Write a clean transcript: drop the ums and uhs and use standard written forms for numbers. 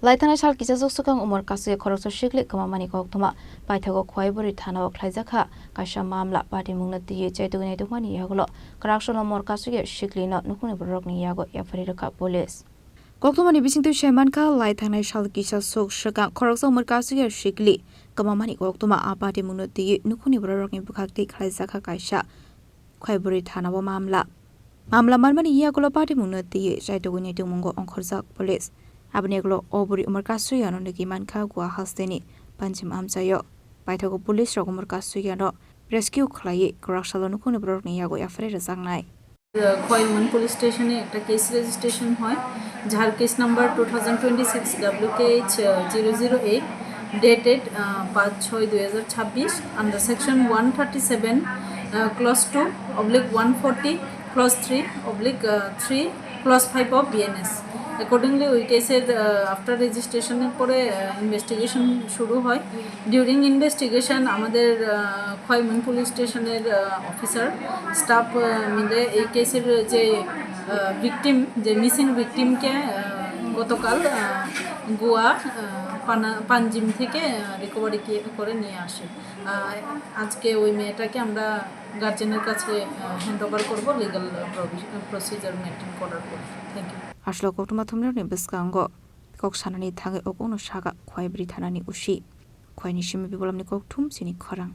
Laithangnai sal kisa swkang Umar Kaswkya khoroksa sikli Kwmanani Koktwma Paithango Khowai Bwrwi Thana khlaijakha kaisa Mamla Patimungno Chaitogwi Naitukmani Yakulo Kraksalo Umar Kaswkya Siklino Nukhungni Bororokni Yago Yapharwi Rwkha Police Koktwmani bisingtu Shaimanka Laithangnai sal kisa swkang khoroksa Umar Kaswkya Sikli Kwmanani Koktwma Patimungno Nukhungni Bororokni khlaijakha kaisa Khowai Bwrwi Thana Mamla manmani Yakulo Patimungno Chaitogwi Naitukmani Police Abneglo Oburi Umar Kaswkya no Nikimanka Gua Hasteni Panjim Amsayo Paithango Police Rok Umar Kaswkya no Rescue Khlai Kraksalo Umar Bororokni Yago Yapharwi Laithangnai Kwmanani Police Station একটা case registration হয় যার case number 2026 WKH 008 dated 5/6/2026 under section 137 clause 2 oblique 140 clause 3 oblique 3 clause 5 of BNS accordingly ওই কেসের after রেজিস্ট্রেশনের পরে investigation শুরু হয় during investigation আমাদের খোয়াইবুড়ি পুলিশ স্টেশনের অফিসার স্টাফ মিলে এই কেসের যে ভিকটিম যে মিসিং ভিকটিমকে গতকাল গোয়া পাঞ্জিম থেকে রিকভারি করে নিয়ে আসে আজকে ওই মেয়েটাকে আমরা গার্জেনের কাছে হ্যান্ড ওভার করবো লিগ্যাল প্রসিজার মেনটেন করার পর thank you Aslo Koktwma thumrani biskango koksanani thangai okono saga Khowai Bwrwi Thanani usi Khowai ni simi bibolamni kokthum Chini Khorang